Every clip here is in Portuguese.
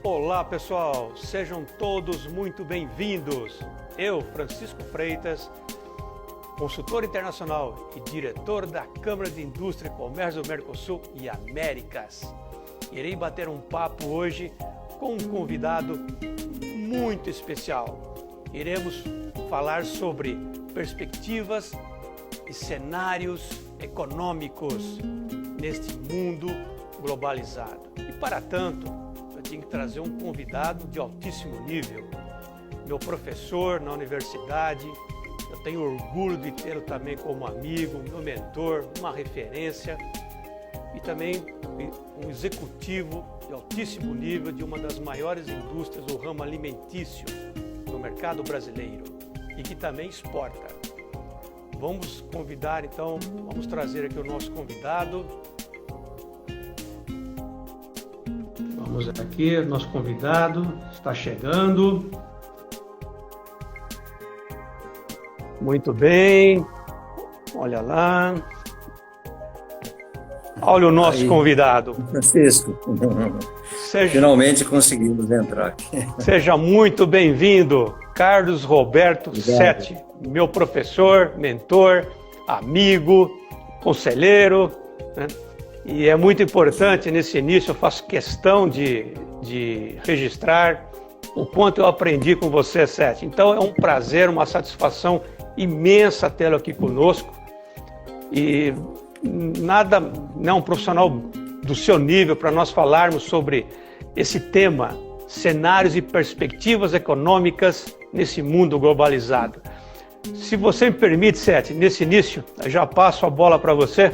Olá pessoal, sejam todos muito bem-vindos. Eu, Francisco Freitas, consultor internacional e diretor da Câmara de Indústria e Comércio do Mercosul e Américas. Irei bater um papo hoje com um convidado muito especial. Iremos falar sobre perspectivas e cenários econômicos neste mundo globalizado. E para tanto, eu tinha que trazer um convidado de altíssimo nível. Meu professor na universidade, eu tenho orgulho de tê-lo também como amigo, meu mentor, uma referência e também um executivo de altíssimo nível de uma das maiores indústrias do ramo alimentício no mercado brasileiro e que também exporta. Vamos convidar então, vamos trazer aqui o nosso convidado. Vamos aqui, nosso convidado está chegando. Muito bem, olha lá. Olha o nosso convidado. Francisco, finalmente conseguimos entrar aqui. Seja muito bem-vindo, Carlos Roberto Sete, meu professor, mentor, amigo, conselheiro, né? E é muito importante nesse início, eu faço questão de registrar o quanto eu aprendi com você, Sete. Então é um prazer, uma satisfação imensa tê-lo aqui conosco. E nada, né, um profissional do seu nível para nós falarmos sobre esse tema, cenários e perspectivas econômicas nesse mundo globalizado. Se você me permite, Sete, nesse início, eu já passo a bola para você.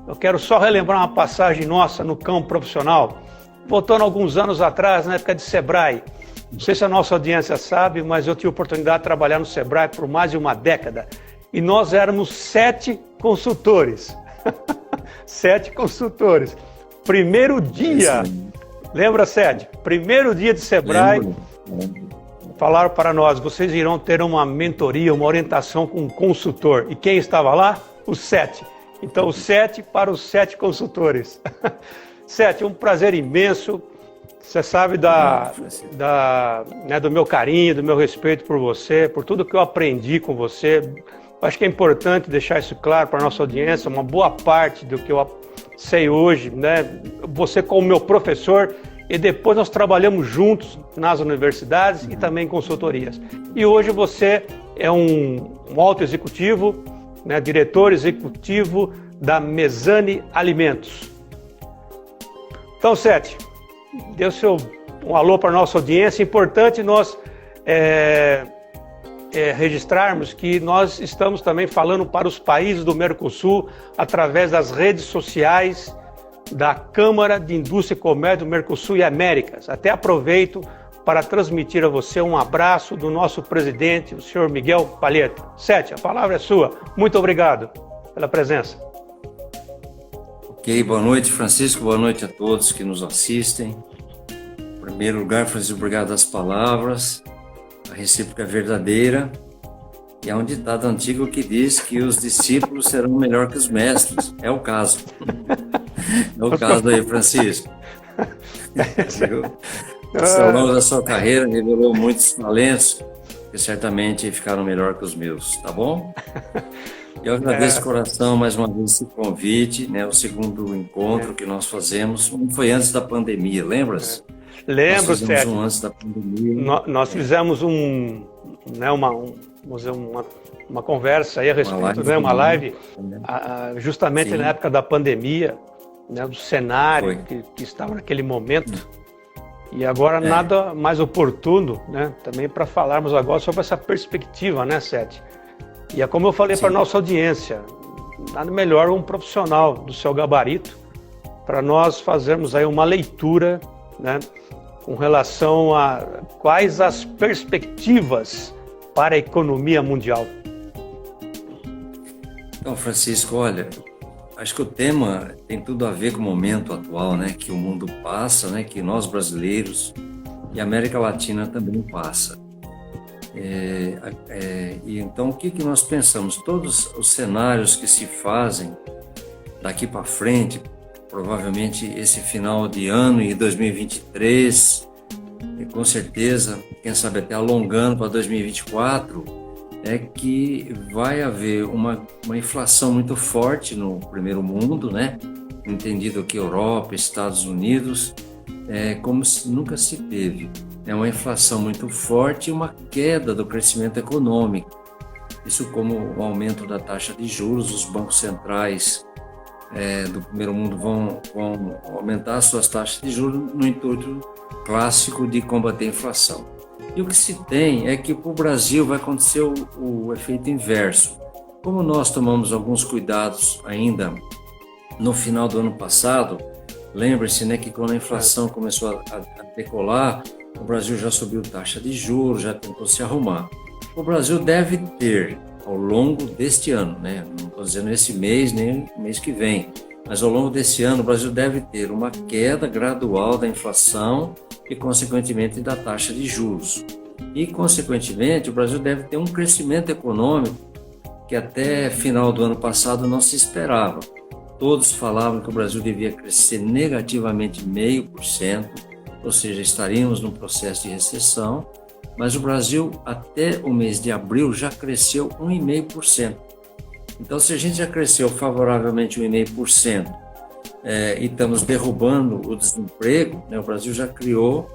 Eu quero só relembrar uma passagem nossa no campo profissional, voltando alguns anos atrás, na época de Sebrae. Não sei se a nossa audiência sabe, mas eu tive a oportunidade de trabalhar no Sebrae por mais de uma década. E nós éramos 7 consultores. 7 consultores. Primeiro dia, lembra, Sede? Primeiro dia de Sebrae, falaram para nós, vocês irão ter uma mentoria, uma orientação com um consultor. E quem estava lá? Os 7. Então, os 7 para os 7 consultores. Sete, um prazer imenso. Você sabe do meu carinho, do meu respeito por você, por tudo que eu aprendi com você. Acho que é importante deixar isso claro para a nossa audiência. Uma boa parte do que eu sei hoje, né? Você como meu professor, e depois nós trabalhamos juntos nas universidades e também em consultorias. E hoje você é um alto executivo, né, diretor executivo da Mesani Alimentos. Então, Sete, dê um alô para a nossa audiência. É importante nós registrarmos que nós estamos também falando para os países do Mercosul através das redes sociais da Câmara de Indústria e Comércio do Mercosul e Américas. Até aproveito para transmitir a você um abraço do nosso presidente, o senhor Miguel Palheta. Sete, a palavra é sua. Muito obrigado pela presença. Ok, boa noite, Francisco, boa noite a todos que nos assistem. Em primeiro lugar, Francisco, obrigado das palavras, a recíproca é verdadeira, e há um ditado antigo que diz que os discípulos serão melhor que os mestres. É o caso. É o caso aí, Francisco. Ao longo da sua carreira, revelou muitos talentos que certamente ficaram melhor que os meus, tá bom? Eu agradeço de coração mais uma vez esse convite, né? O segundo encontro que nós fazemos foi antes da pandemia, lembra-se? Lembro, Sérgio. Antes da pandemia. Nós fizemos uma conversa aí a respeito, uma live, justamente na época da pandemia, né, do cenário que estava naquele momento. E agora nada mais oportuno, né, também para falarmos agora sobre essa perspectiva, né, Sete? E é como eu falei para a nossa audiência, nada melhor um profissional do seu gabarito para nós fazermos aí uma leitura, né, com relação a quais as perspectivas para a economia mundial. Então, Francisco, olha, acho que o tema tem tudo a ver com o momento atual, né, que o mundo passa, né, que nós brasileiros e a América Latina também passa. E então, o que nós pensamos? Todos os cenários que se fazem daqui para frente, provavelmente esse final de ano e 2023, com certeza, quem sabe até alongando para 2024, é que vai haver uma inflação muito forte no primeiro mundo, né? Entendido que Europa, Estados Unidos, como nunca se teve. É uma inflação muito forte e uma queda do crescimento econômico. Isso como o aumento da taxa de juros, os bancos centrais do primeiro mundo vão aumentar suas taxas de juros no intuito clássico de combater a inflação. E o que se tem é que para o Brasil vai acontecer o efeito inverso. Como nós tomamos alguns cuidados ainda no final do ano passado, lembre-se, né, que quando a inflação começou a decolar, o Brasil já subiu taxa de juros, já tentou se arrumar. O Brasil deve ter, ao longo deste ano, né, não estou dizendo esse mês nem mês que vem, mas ao longo desse ano o Brasil deve ter uma queda gradual da inflação e, consequentemente, da taxa de juros. E, consequentemente, o Brasil deve ter um crescimento econômico que até final do ano passado não se esperava. Todos falavam que o Brasil devia crescer negativamente 0,5%, ou seja, estaríamos num processo de recessão, mas o Brasil, até o mês de abril, já cresceu 1,5%. Então, se a gente já cresceu favoravelmente 1,5%, e estamos derrubando o desemprego, né, o Brasil já criou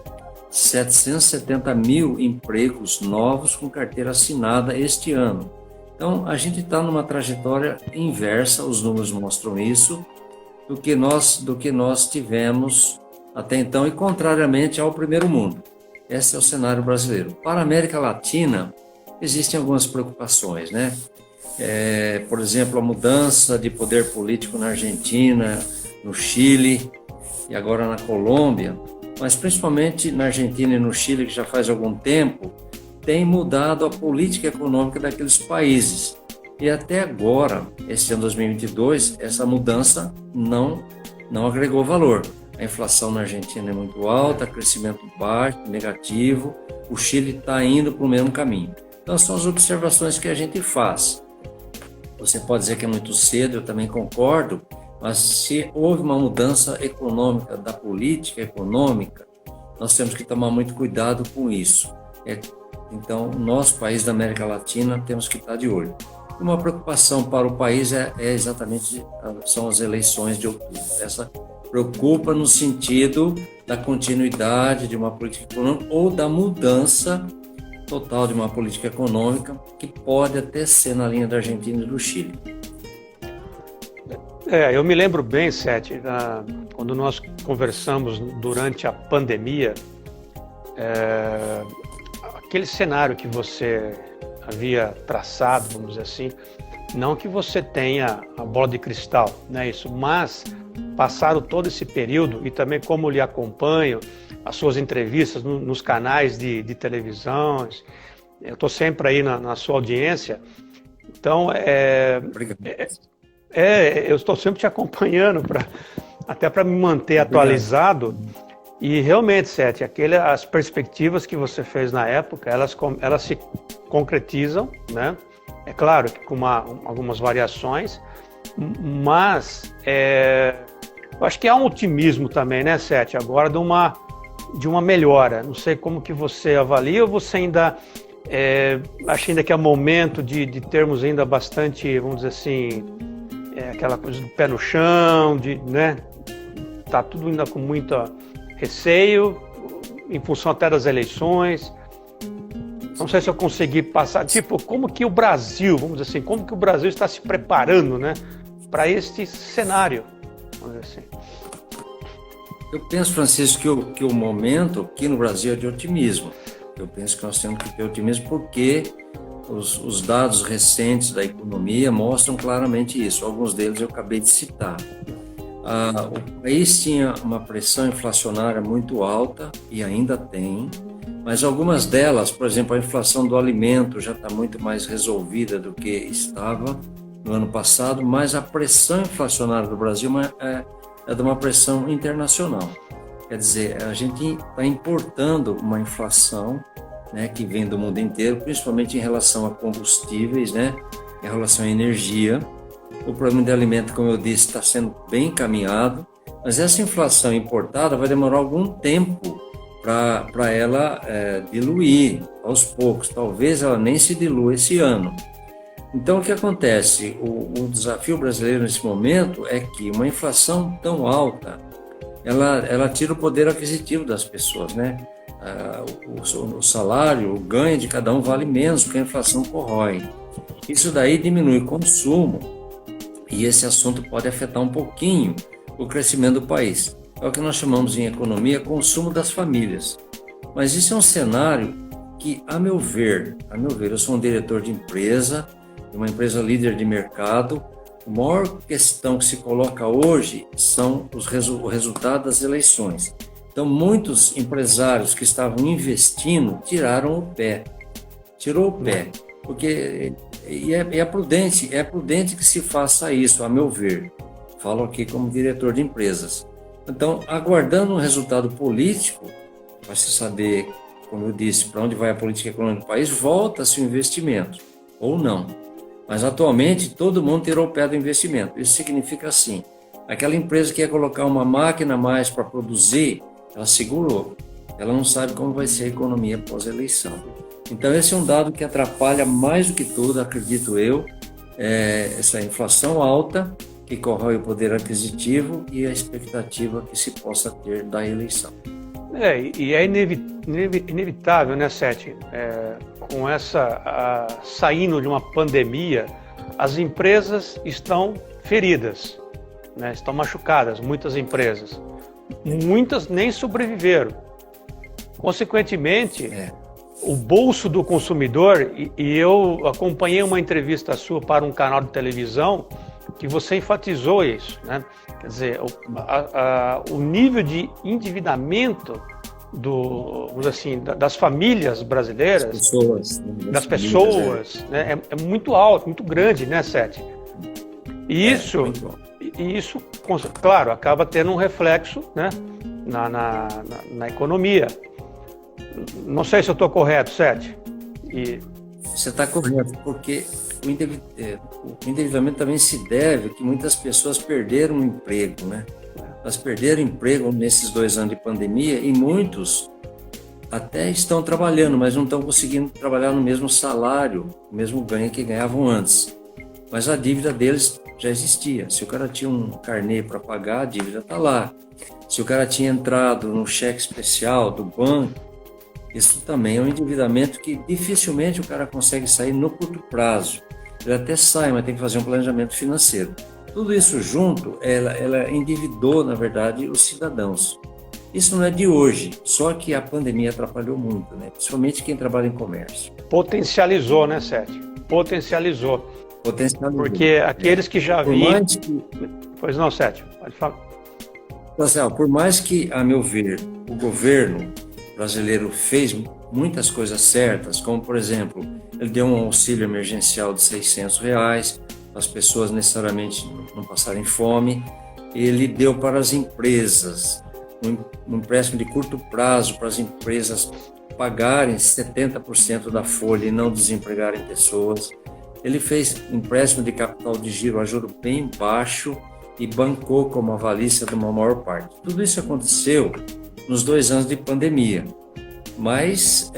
770 mil empregos novos com carteira assinada este ano. Então, a gente está numa trajetória inversa, os números mostram isso, do que nós tivemos até então, e contrariamente ao primeiro mundo. Esse é o cenário brasileiro. Para a América Latina, existem algumas preocupações, né? Por exemplo, a mudança de poder político na Argentina, no Chile e agora na Colômbia, mas principalmente na Argentina e no Chile, que já faz algum tempo, tem mudado a política econômica daqueles países. E até agora, esse ano 2022, essa mudança não agregou valor. A inflação na Argentina é muito alta, crescimento baixo, negativo, o Chile está indo para o mesmo caminho. Então, são as observações que a gente faz. Você pode dizer que é muito cedo, eu também concordo, mas se houve uma mudança econômica, da política econômica, nós temos que tomar muito cuidado com isso. Então, nós, país da América Latina, temos que estar de olho. Uma preocupação para o país são as eleições de outubro. Essa preocupa no sentido da continuidade de uma política econômica ou da mudança total de uma política econômica, que pode até ser na linha da Argentina e do Chile. Eu me lembro bem, Sete, quando nós conversamos durante a pandemia, aquele cenário que você havia traçado, vamos dizer assim, não que você tenha a bola de cristal, não é isso, mas passaram todo esse período, e também como lhe acompanho, as suas entrevistas nos canais de televisão, eu estou sempre aí na sua audiência, então eu estou sempre te acompanhando, até para me manter atualizado. E realmente, Sete, as perspectivas que você fez na época, elas se concretizam, né? É claro que com algumas variações, mas eu acho que há um otimismo também, né, Sete, agora de uma melhora. Não sei como que você avalia, ou você ainda acha ainda que é momento de termos ainda bastante, vamos dizer assim, aquela coisa do pé no chão, né? Tá tudo ainda com muito receio, em função até das eleições. Não sei se eu consegui passar, como que o Brasil, vamos dizer assim, como que o Brasil está se preparando, né, para este cenário, vamos dizer assim. Eu penso, Francisco, que o momento aqui no Brasil é de otimismo. Eu penso que nós temos que ter otimismo porque os dados recentes da economia mostram claramente isso. Alguns deles eu acabei de citar. O país tinha uma pressão inflacionária muito alta, e ainda tem, mas algumas delas, por exemplo, a inflação do alimento já está muito mais resolvida do que estava no ano passado, mas a pressão inflacionária do Brasil é de uma pressão internacional. Quer dizer, a gente está importando uma inflação, né, que vem do mundo inteiro, principalmente em relação a combustíveis, né, em relação à energia. O problema de alimento, como eu disse, está sendo bem encaminhado, mas essa inflação importada vai demorar algum tempo para ela diluir aos poucos. Talvez ela nem se dilua esse ano. Então, o que acontece? O desafio brasileiro nesse momento é que uma inflação tão alta, ela tira o poder aquisitivo das pessoas, né? O salário, o ganho de cada um vale menos, porque a inflação corrói. Isso daí diminui o consumo, e esse assunto pode afetar um pouquinho o crescimento do país. É o que nós chamamos em economia consumo das famílias. Mas isso é um cenário que, a meu ver, eu sou um diretor de empresa, uma empresa líder de mercado. A maior questão que se coloca hoje são o resultado das eleições. Então, muitos empresários que estavam investindo tiraram o pé. Tirou o pé, porque é prudente que se faça isso, a meu ver. Falo aqui como diretor de empresas. Então, aguardando um resultado político, para se saber, como eu disse, para onde vai a política econômica do país, volta-se o investimento, ou não. Mas, atualmente, todo mundo tirou o pé do investimento. Isso significa assim, aquela empresa que ia colocar uma máquina a mais para produzir, ela segurou. Ela não sabe como vai ser a economia pós-eleição. Então, esse é um dado que atrapalha mais do que tudo, acredito eu, essa inflação alta, que corrói o poder aquisitivo e a expectativa que se possa ter da eleição. E é inevitável, né, Sete? Com saindo de uma pandemia, as empresas estão feridas, né? Estão machucadas, muitas empresas. Muitas nem sobreviveram. Consequentemente, o bolso do consumidor, e eu acompanhei uma entrevista sua para um canal de televisão, que você enfatizou isso, né? Quer dizer, o nível de endividamento das famílias brasileiras, das pessoas, né? É muito alto, muito grande, né, Sete? E isso, claro, acaba tendo um reflexo, né, na economia. Não sei se eu estou correto, Sete. Você está correto, porque o endividamento também se deve que muitas pessoas perderam o emprego, né? Elas perderam emprego nesses 2 anos de pandemia e muitos até estão trabalhando, mas não estão conseguindo trabalhar no mesmo salário, no mesmo ganho que ganhavam antes. Mas a dívida deles já existia. Se o cara tinha um carnê para pagar, a dívida está lá. Se o cara tinha entrado no cheque especial do banco, isso também é um endividamento que dificilmente o cara consegue sair no curto prazo. Ele até sai, mas tem que fazer um planejamento financeiro. Tudo isso junto, ela endividou, na verdade, os cidadãos. Isso não é de hoje, só que a pandemia atrapalhou muito, né? Principalmente quem trabalha em comércio. Potencializou, né, Sete? Potencializou. Porque aqueles que já vinham... Pois não, Sete, pode falar. Por mais que, a meu ver, o governo brasileiro fez muitas coisas certas, como, por exemplo, ele deu um auxílio emergencial de R$600, para as pessoas necessariamente não passarem fome. Ele deu para as empresas um empréstimo de curto prazo para as empresas pagarem 70% da folha e não desempregarem pessoas. Ele fez empréstimo de capital de giro a juro bem baixo e bancou como avalícia de uma maior parte. Tudo isso aconteceu nos 2 anos de pandemia, mas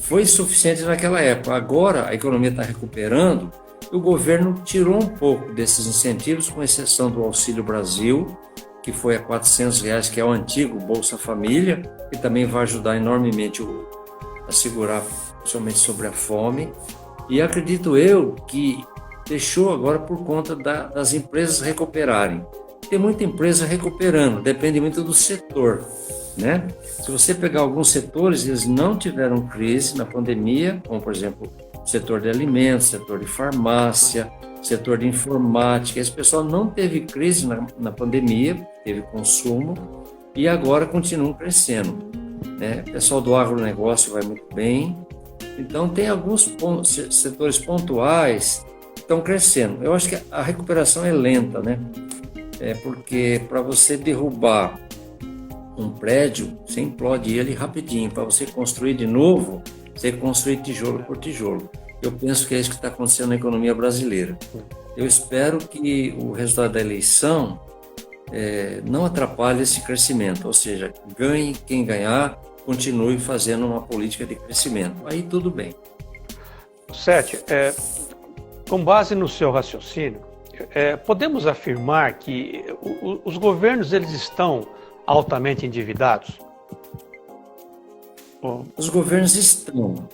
foi suficiente naquela época. Agora a economia está recuperando e o governo tirou um pouco desses incentivos, com exceção do Auxílio Brasil, que foi a R$400, que é o antigo Bolsa Família, que também vai ajudar enormemente a segurar, principalmente sobre a fome. E acredito eu que deixou agora por conta das empresas recuperarem. Tem muita empresa recuperando, depende muito do setor, né? Se você pegar alguns setores, eles não tiveram crise na pandemia, como, por exemplo, setor de alimentos, setor de farmácia, setor de informática. Esse pessoal não teve crise na pandemia, teve consumo e agora continuam crescendo, né? O pessoal do agronegócio vai muito bem. Então, tem alguns setores pontuais que estão crescendo. Eu acho que a recuperação é lenta, né? Porque para você derrubar um prédio, você implode ele rapidinho. Para você construir de novo, você construir tijolo por tijolo. Eu penso que é isso que está acontecendo na economia brasileira. Eu espero que o resultado da eleição não atrapalhe esse crescimento, ou seja, ganhe quem ganhar, continue fazendo uma política de crescimento. Aí tudo bem. Sete, com base no seu raciocínio, podemos afirmar que os governos eles estão altamente endividados? Os governos estão.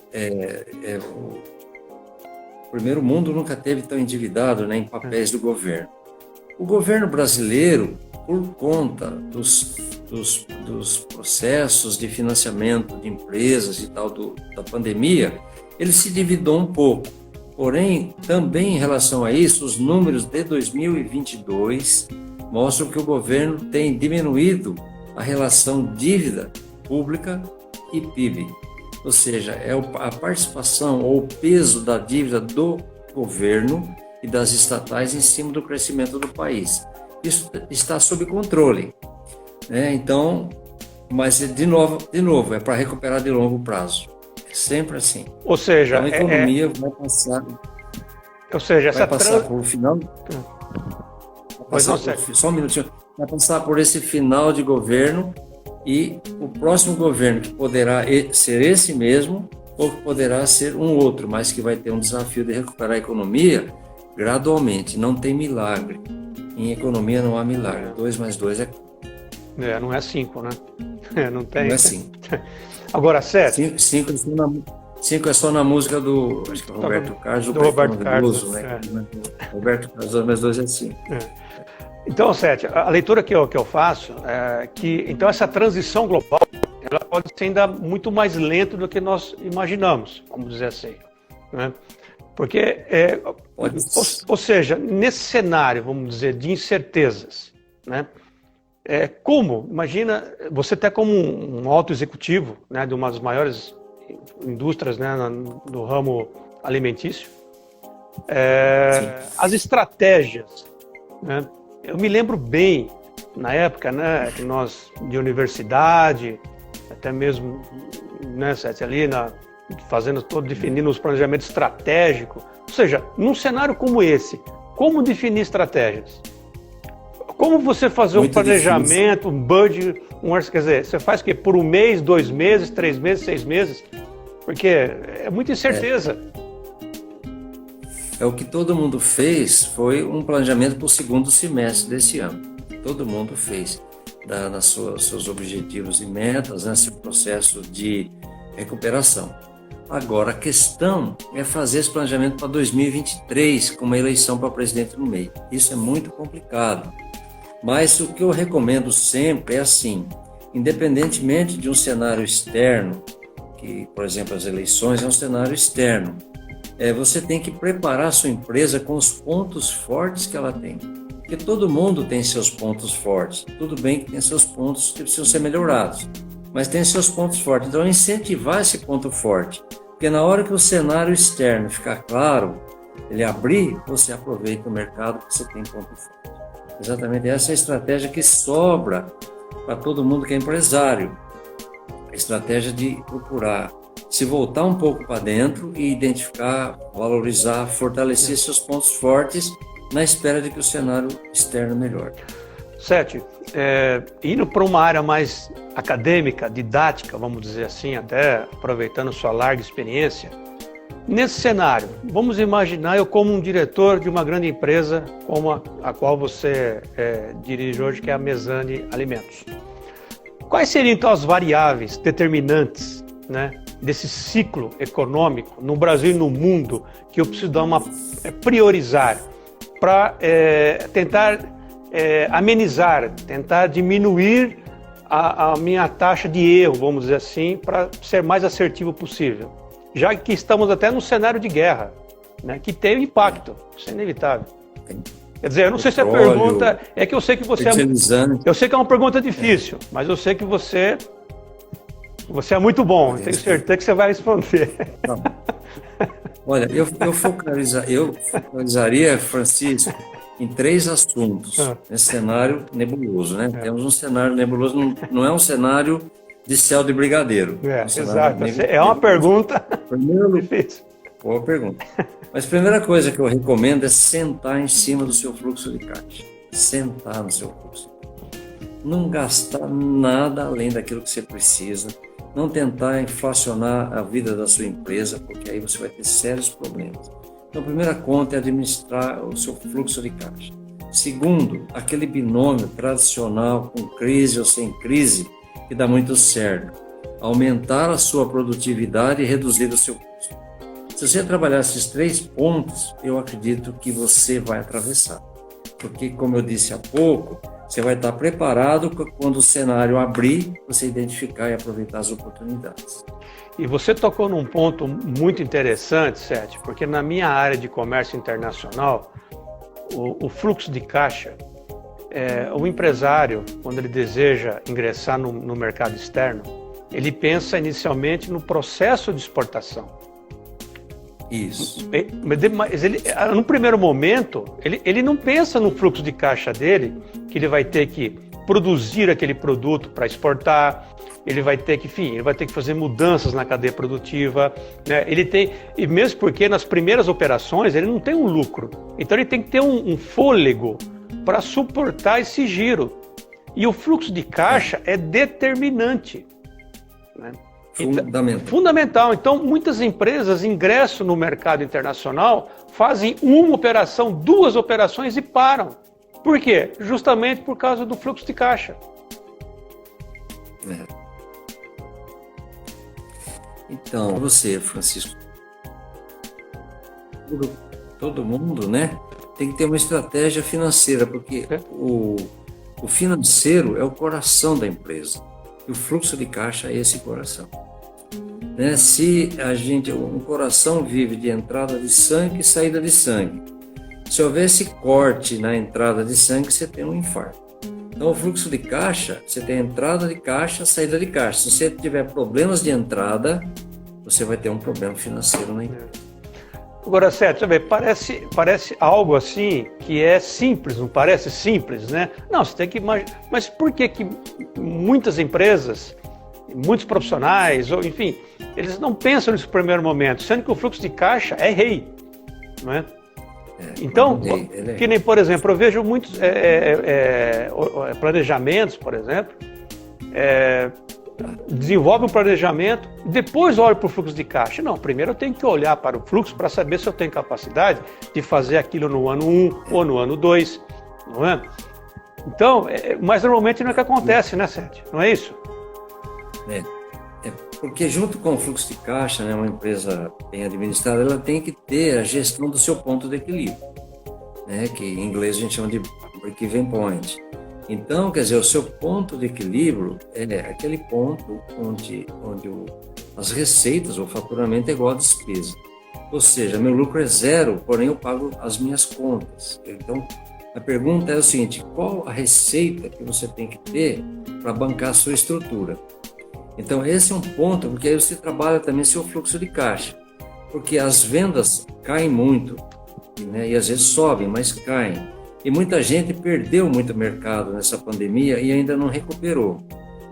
O primeiro mundo nunca teve tão endividado, né, em papéis do governo. O governo brasileiro, por conta dos processos de financiamento de empresas e tal da pandemia, ele se endividou um pouco. Porém, também em relação a isso, os números de 2022 mostram que o governo tem diminuído a relação dívida pública e PIB. Ou seja, a participação ou o peso da dívida do governo e das estatais em cima do crescimento do país. Isso está sob controle, né? Então, mas de novo, é para recuperar de longo prazo. É sempre assim. Ou seja, então, a economia vai passar. Ou seja, vai passar por o final. Só um minutinho. Vai passar por esse final de governo e o próximo governo que poderá ser esse mesmo ou que poderá ser um outro, mas que vai ter um desafio de recuperar a economia gradualmente. Não tem milagre. Em economia não há milagre. 2 mais 2 é 4. Não é 5, né? Não tem. Não é 5. Agora, 7. 5 é só na música do, acho que é Roberto Carlos. Do Roberto Carlos. Né? Roberto Carlos, 2 mais 2 é 5. Então, 7, a leitura que eu faço é que então essa transição global ela pode ser ainda muito mais lenta do que nós imaginamos, vamos dizer assim, né? Porque, ou seja, nesse cenário, vamos dizer, de incertezas, né? Imagina, você até como um alto executivo, né, de uma das maiores indústrias, né, no ramo alimentício, as estratégias, né? Eu me lembro bem, na época, né, que nós, de universidade, até mesmo, né, ali definindo os planejamentos estratégicos, ou seja, num cenário como esse, como definir estratégias? Como você fazer um planejamento, um budget, quer dizer, você faz o quê? Por 1 mês, 2 meses, 3 meses, 6 meses? Porque é muita incerteza. O que todo mundo fez foi um planejamento para o segundo semestre desse ano. Todo mundo fez, nos seus objetivos e metas, nesse processo de recuperação. Agora, a questão é fazer esse planejamento para 2023, com uma eleição para presidente no meio. Isso é muito complicado. Mas o que eu recomendo sempre é assim, independentemente de um cenário externo, que, por exemplo, as eleições é um cenário externo, você tem que preparar a sua empresa com os pontos fortes que ela tem. Porque todo mundo tem seus pontos fortes. Tudo bem que tem seus pontos que precisam ser melhorados, mas tem seus pontos fortes. Então, incentivar esse ponto forte. Porque na hora que o cenário externo ficar claro, ele abrir, você aproveita o mercado porque você tem ponto forte. Exatamente essa é a estratégia que sobra para todo mundo que é empresário. A estratégia de procurar se voltar um pouco para dentro e identificar, valorizar, fortalecer seus pontos fortes na espera de que o cenário externo melhore. 7, indo para uma área mais acadêmica, didática, vamos dizer assim, até aproveitando sua larga experiência, nesse cenário, vamos imaginar eu como um diretor de uma grande empresa como a qual você dirige hoje, que é a Mesani Alimentos. Quais seriam então as variáveis determinantes, né, desse ciclo econômico no Brasil e no mundo que eu preciso priorizar para tentar amenizar, tentar diminuir a minha taxa de erro, vamos dizer assim, para ser mais assertivo possível, já que estamos até num cenário de guerra, né, que tem impacto, isso é inevitável. Quer dizer, eu não sei se a pergunta é que eu sei que você eu sei que é uma pergunta difícil, mas eu sei que você é muito bom, tenho certeza que você vai responder. Olha, eu focalizaria, Francisco, em 3 assuntos nesse cenário nebuloso, né? Temos um cenário nebuloso, não é um cenário de céu de brigadeiro. Exato. É uma pergunta difícil. Boa pergunta. Mas a primeira coisa que eu recomendo é sentar em cima do seu fluxo de caixa. Sentar no seu fluxo de caixa. não gastar nada além daquilo que você precisa, não tentar inflacionar a vida da sua empresa, porque aí você vai ter sérios problemas. Então, a primeira conta é administrar o seu fluxo de caixa. Segundo, aquele binômio tradicional com crise ou sem crise, que dá muito certo. Aumentar a sua produtividade e reduzir o seu custo. Se você trabalhar esses 3 pontos, eu acredito que você vai atravessar. Porque, como eu disse há pouco, você vai estar preparado quando o cenário abrir, você identificar e aproveitar as oportunidades. E você tocou num ponto muito interessante, Sete, porque na minha área de comércio internacional, o fluxo de caixa, o empresário, quando ele deseja ingressar no mercado externo, ele pensa inicialmente no processo de exportação. Isso. Mas ele, no primeiro momento, ele não pensa no fluxo de caixa dele, que ele vai ter que produzir aquele produto para exportar, ele vai ter que fazer mudanças na cadeia produtiva, né? E mesmo porque nas primeiras operações ele não tem um lucro, então ele tem que ter um fôlego para suportar esse giro. E o fluxo de caixa é determinante, né? Fundamental. Então, muitas empresas ingressam no mercado internacional, fazem uma operação, 2 operações e param. Por quê? Justamente por causa do fluxo de caixa. Então, você, Francisco, todo mundo, né, tem que ter uma estratégia financeira, porque o financeiro é o coração da empresa. E o fluxo de caixa é esse coração. Né? Se um coração vive de entrada de sangue e saída de sangue, se houver esse corte na entrada de sangue, você tem um infarto. Então, o fluxo de caixa, você tem entrada de caixa, saída de caixa. Se você tiver problemas de entrada, você vai ter um problema financeiro na empresa. Agora, Sérgio, parece algo assim que é simples, não parece simples, né? Não, você tem que imaginar. Mas por que muitas empresas, muitos profissionais, ou enfim, eles não pensam nesse primeiro momento, sendo que o fluxo de caixa é rei, não é? Então, que nem, por exemplo, eu vejo muitos planejamentos, por exemplo, desenvolve um planejamento, depois olho para o fluxo de caixa. Não, primeiro eu tenho que olhar para o fluxo para saber se eu tenho capacidade de fazer aquilo no ano 1 ou no ano 2, não é? Então, mas normalmente não é o que acontece, né, Sérgio? Não é isso? Porque junto com o fluxo de caixa, né, uma empresa bem administrada, ela tem que ter a gestão do seu ponto de equilíbrio, né, que em inglês a gente chama de break-even point. Então, quer dizer, o seu ponto de equilíbrio é aquele ponto onde as receitas, o faturamento é igual à despesa. Ou seja, meu lucro é 0, porém eu pago as minhas contas. Então, a pergunta é o seguinte: qual a receita que você tem que ter para bancar a sua estrutura? Então, esse é um ponto, porque aí você trabalha também seu fluxo de caixa. Porque as vendas caem muito, né? E às vezes sobem, mas caem. E muita gente perdeu muito mercado nessa pandemia e ainda não recuperou.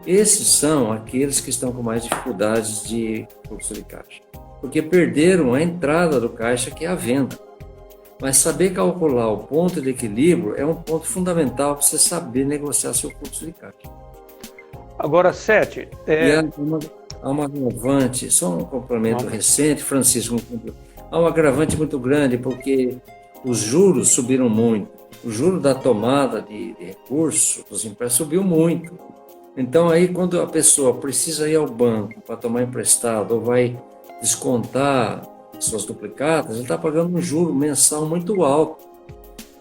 Esses são aqueles que estão com mais dificuldades de fluxo de caixa. Porque perderam a entrada do caixa, que é a venda. Mas saber calcular o ponto de equilíbrio é um ponto fundamental para você saber negociar seu fluxo de caixa. Agora, Sete... Há uma agravante, só um complemento recente, Francisco, há um agravante muito grande, porque os juros subiram muito. O juro da tomada de recursos dos empréstimos subiu muito. Então, aí, quando a pessoa precisa ir ao banco para tomar emprestado ou vai descontar suas duplicatas, ele está pagando um juro mensal muito alto,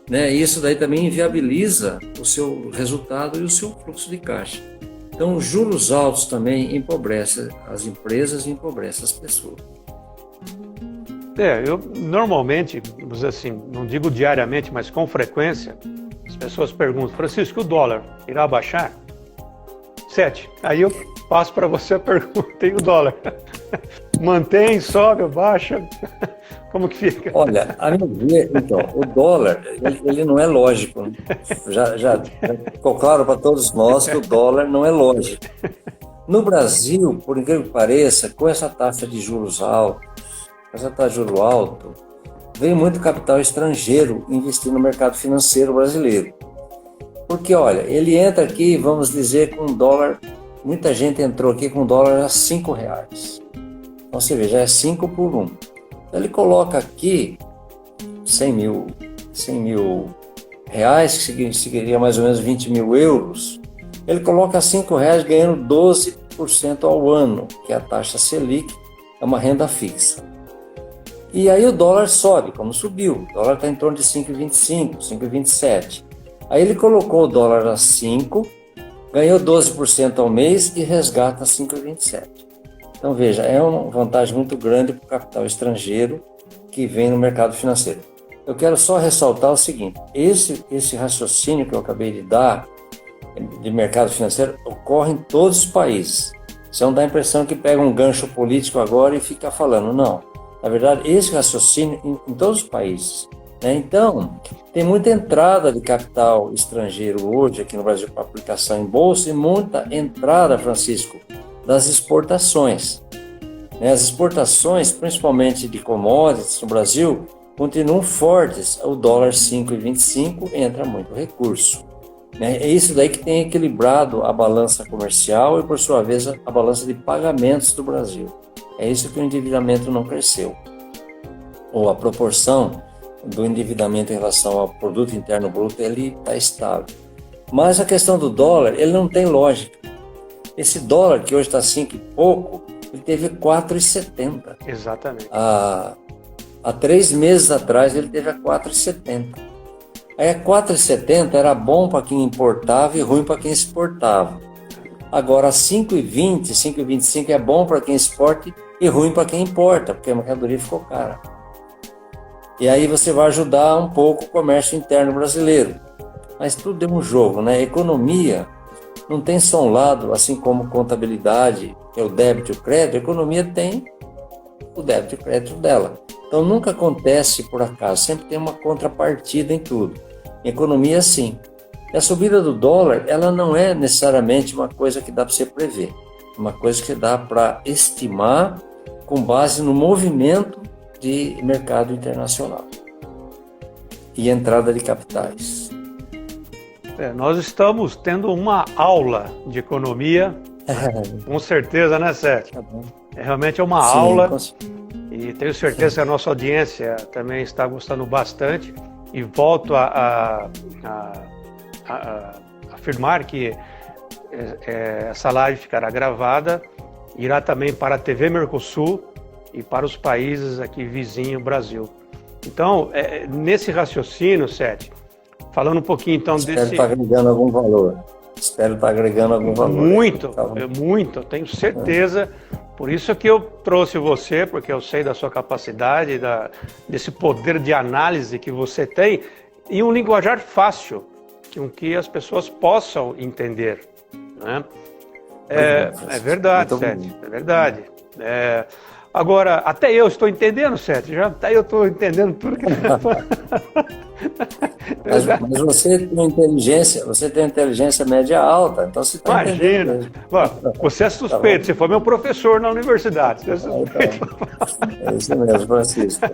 né? E isso daí também inviabiliza o seu resultado e o seu fluxo de caixa. Então, os juros altos também empobrecem as empresas e empobrecem as pessoas. Eu normalmente, vamos dizer assim, não digo diariamente, mas com frequência, as pessoas perguntam: Francisco, o dólar irá baixar? Sete. Aí eu passo para você a pergunta: e o dólar? Mantém, sobe, baixa? Como que fica? Olha, a meu ver, então, o dólar, ele não é lógico. Já ficou claro para todos nós que o dólar não é lógico. No Brasil, por incrível que pareça, com essa taxa de juros alta, essa taxa de juros alto, vem muito capital estrangeiro investir no mercado financeiro brasileiro. Porque, olha, ele entra aqui, vamos dizer, com um dólar, muita gente entrou aqui com um dólar a R$ 5. Então, você vê, já é 5 por 1. Então, ele coloca aqui 100 mil reais, que seria mais ou menos 20 mil euros. Ele coloca R$ 5 ganhando 12% ao ano, que é a taxa Selic, é uma renda fixa. E aí o dólar sobe, como subiu. O dólar está em torno de 5,25, 5,27. Aí ele colocou o dólar a 5, ganhou 12% ao mês e resgata 5,27. Então veja, é uma vantagem muito grande para o capital estrangeiro que vem no mercado financeiro. Eu quero só ressaltar o seguinte, esse raciocínio que eu acabei de dar, de mercado financeiro, ocorre em todos os países. Você não dá a impressão que pega um gancho político agora e fica falando, não. Na verdade, esse raciocínio em todos os países. Né? Então, tem muita entrada de capital estrangeiro hoje aqui no Brasil para aplicação em bolsa e muita entrada, Francisco, das exportações. Né? As exportações, principalmente de commodities no Brasil, continuam fortes. O dólar 5,25 entra muito recurso. Né? É isso daí que tem equilibrado a balança comercial e, por sua vez, a balança de pagamentos do Brasil. É isso que o endividamento não cresceu. Ou a proporção do endividamento em relação ao produto interno bruto, ele está estável. Mas a questão do dólar, ele não tem lógica. Esse dólar que hoje está 5 e pouco, ele teve 4,70. Exatamente. Há 3 meses atrás ele teve a 4,70. Aí a 4,70 era bom para quem importava e ruim para quem exportava. Agora 5,20, 5,25 é bom para quem exporta e ruim para quem importa, porque a mercadoria ficou cara. E aí você vai ajudar um pouco o comércio interno brasileiro. Mas tudo é um jogo, né? A economia não tem só um lado, assim como contabilidade, que é o débito e o crédito, a economia tem o débito e o crédito dela. Então nunca acontece por acaso, sempre tem uma contrapartida em tudo. Em economia, sim. E a subida do dólar, ela não é necessariamente uma coisa que dá para você prever. É uma coisa que dá para estimar com base no movimento de mercado internacional e entrada de capitais. Nós estamos tendo uma aula de economia, com certeza, né, Sérgio? Tá bom. Realmente é uma Sim, aula e tenho certeza que a nossa audiência também está gostando bastante e volto a afirmar que essa live ficará gravada, irá também para a TV Mercosul e para os países aqui vizinho Brasil. Então, nesse raciocínio, Sete, falando um pouquinho então Espero estar agregando algum valor. Muito, muito, tenho certeza. Por isso que eu trouxe você, porque eu sei da sua capacidade, desse poder de análise que você tem, em um linguajar fácil, com que as pessoas possam entender. Né? É verdade, Sete, é verdade. Agora, até eu estou entendendo, Sete, até eu estou entendendo tudo que mas você tem inteligência média alta, então você está Imagina, você é suspeito, você foi meu professor na universidade, você é suspeito. É isso mesmo, Francisco.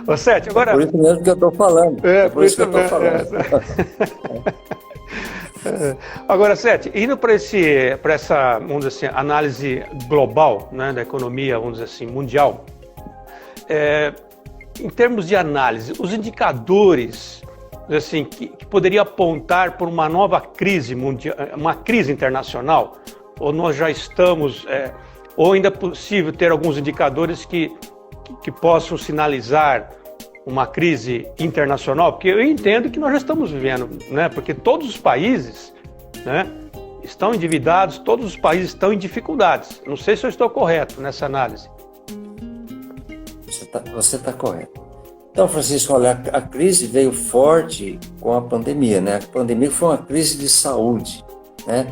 Ô, Sete, agora... Por isso mesmo que eu estou falando. Por isso que eu estou falando. Agora, Sete, indo para essa, vamos dizer assim, análise global, né, da economia, vamos dizer assim, mundial, em termos de análise, os indicadores assim, que poderia apontar por uma nova crise mundial, uma crise internacional, ou nós já estamos, ou ainda é possível ter alguns indicadores que possam sinalizar uma crise internacional? Porque eu entendo que nós já estamos vivendo, né? Porque todos os países, né, estão endividados, todos os países estão em dificuldades. Não sei se eu estou correto nessa análise. Você está correto. Então, Francisco, olha, a crise veio forte com a pandemia, né? A pandemia foi uma crise de saúde, né?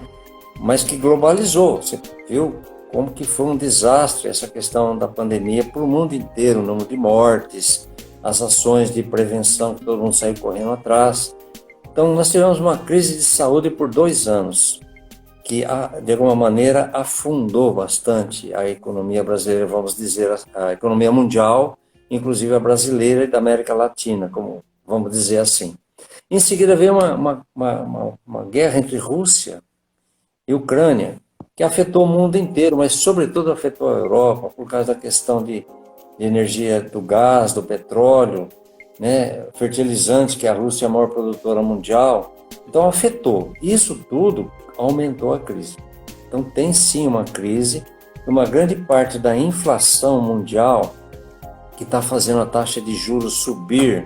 Mas que globalizou. Você viu como que foi um desastre essa questão da pandemia para o mundo inteiro, o número de mortes, as ações de prevenção que todo mundo saiu correndo atrás. Então, nós tivemos uma crise de saúde por 2 anos, que, de alguma maneira, afundou bastante a economia brasileira, vamos dizer, a economia mundial, inclusive a brasileira e da América Latina, como vamos dizer assim. Em seguida veio uma guerra entre Rússia e Ucrânia, que afetou o mundo inteiro, mas sobretudo afetou a Europa, por causa da questão de energia do gás, do petróleo, né, fertilizantes, que a Rússia é a maior produtora mundial. Então afetou. Isso tudo aumentou a crise. Então tem sim uma crise, uma grande parte da inflação mundial que está fazendo a taxa de juros subir,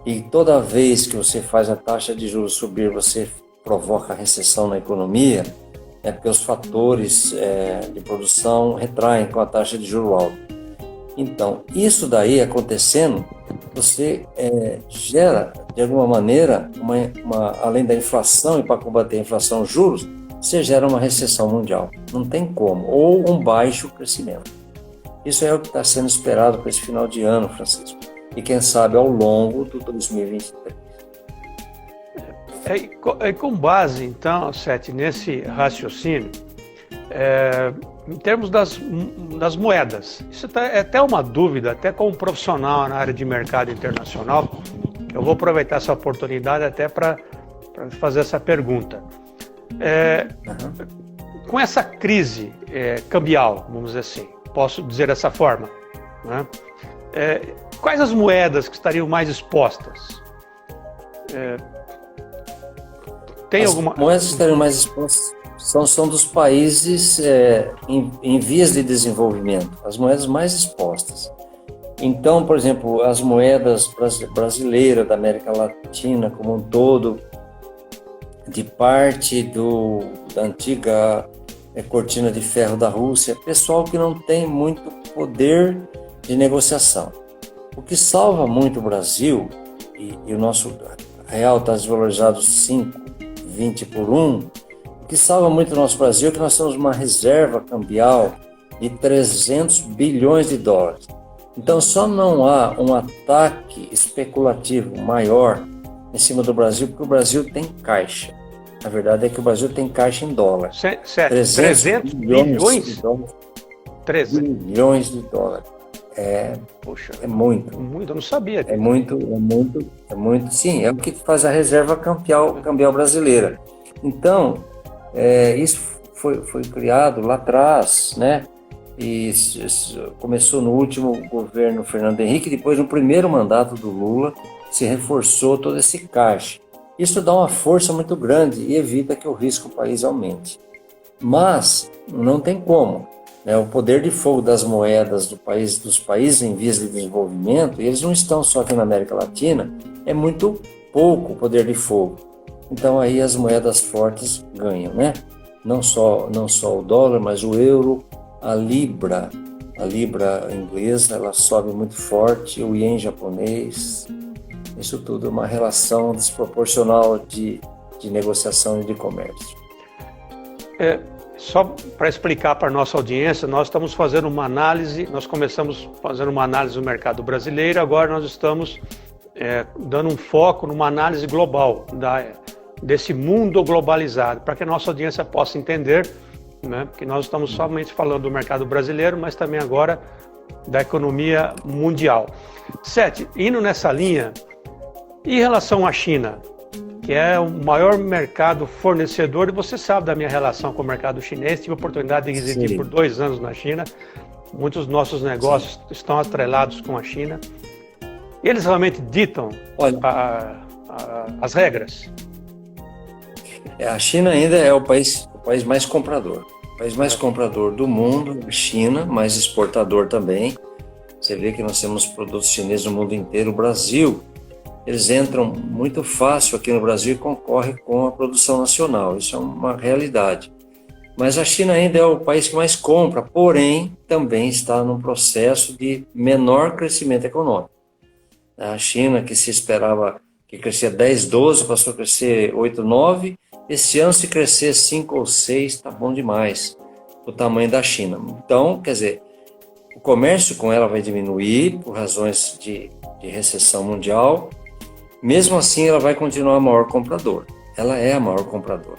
e toda vez que você faz a taxa de juros subir, você provoca recessão na economia, porque os fatores de produção retraem com a taxa de juros alta. Então, isso daí acontecendo, você gera, de alguma maneira, além da inflação, e para combater a inflação, juros, você gera uma recessão mundial. Não tem como. Ou um baixo crescimento. Isso é o que está sendo esperado para esse final de ano, Francisco. E quem sabe ao longo do 2023. Com base, então, Sete, nesse raciocínio, em termos das moedas, isso é até uma dúvida, até como profissional na área de mercado internacional, eu vou aproveitar essa oportunidade até para fazer essa pergunta. Com essa crise cambial, vamos dizer assim, posso dizer dessa forma, né? Quais as moedas que estariam mais expostas? Moedas que estariam mais expostas são dos países em vias de desenvolvimento, as moedas mais expostas. Então, por exemplo, as moedas brasileiras da América Latina como um todo, de parte da antiga cortina de ferro da Rússia, pessoal que não tem muito poder de negociação. O que salva muito o Brasil, e o nosso real está desvalorizado 5,20 por 1, o que salva muito o nosso Brasil é que nós temos uma reserva cambial de 300 bilhões de dólares. Então só não há um ataque especulativo maior em cima do Brasil, porque o Brasil tem caixa. A verdade é que o Brasil tem caixa em dólar. 300 bilhões de dólares. 300 bilhões de dólares. Poxa, é muito. Eu não sabia. É muito. Sim, é o que faz a reserva cambial brasileira. Então, isso foi criado lá atrás, né? E começou no último governo Fernando Henrique, depois no primeiro mandato do Lula, se reforçou todo esse caixa. Isso dá uma força muito grande e evita que o risco do país aumente. Mas não tem como. O poder de fogo das moedas dos países em vias de desenvolvimento, eles não estão só aqui na América Latina, é muito pouco o poder de fogo. Então aí as moedas fortes ganham, né? Não só o dólar, mas o euro, a libra inglesa, ela sobe muito forte, o ien japonês. Isso tudo é uma relação desproporcional de negociação e de comércio. Só para explicar para a nossa audiência, nós estamos fazendo uma análise, nós começamos fazendo uma análise do mercado brasileiro, agora nós estamos dando um foco numa análise global desse mundo globalizado, para que a nossa audiência possa entender, né, que nós estamos somente falando do mercado brasileiro, mas também agora da economia mundial. Sete, indo nessa linha, em relação à China, que é o maior mercado fornecedor, e você sabe da minha relação com o mercado chinês, tive a oportunidade de residir por 2 anos na China, muitos dos nossos negócios estão atrelados com a China, e eles realmente ditam as regras. A China ainda é o país mais comprador, comprador do mundo, a China, mais exportador também. Você vê que nós temos produtos chineses no mundo inteiro. O Brasil, eles entram muito fácil aqui no Brasil e concorrem com a produção nacional. Isso é uma realidade. Mas a China ainda é o país que mais compra, porém também está num processo de menor crescimento econômico. A China, que se esperava que crescia 10, 12, passou a crescer 8, 9. Esse ano, se crescer 5 ou 6, está bom demais o tamanho da China. Então, quer dizer, o comércio com ela vai diminuir por razões de recessão mundial. Mesmo assim, ela vai continuar a maior compradora. Ela é a maior compradora,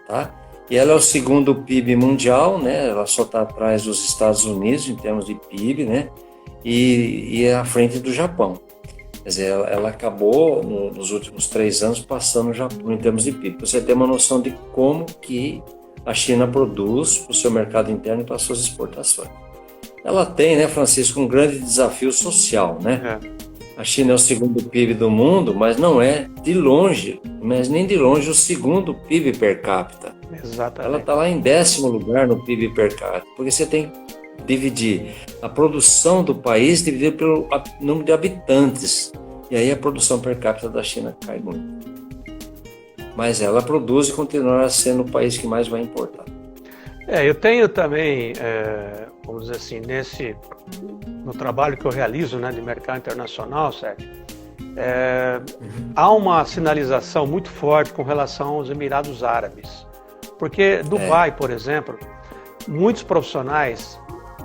tá? E ela é o segundo PIB mundial, né? Ela só está atrás dos Estados Unidos em termos de PIB, né? E é à frente do Japão. Quer dizer, ela acabou nos últimos 3 anos passando o Japão em termos de PIB. Você tem uma noção de como que a China produz para o seu mercado interno e para as suas exportações. Ela tem, né, Francisco, um grande desafio social, né? A China é o segundo PIB do mundo, mas não é de longe, mas nem de longe o segundo PIB per capita. Exatamente. Ela está lá em 10º lugar no PIB per capita, porque você tem que dividir a produção do país dividido pelo número de habitantes. E aí a produção per capita da China cai muito. Mas ela produz e continuará sendo o país que mais vai importar. Eu tenho também, vamos dizer assim, no trabalho que eu realizo, né, de mercado internacional, Sérgio, há uma sinalização muito forte com relação aos Emirados Árabes. Porque Dubai, por exemplo, muitos profissionais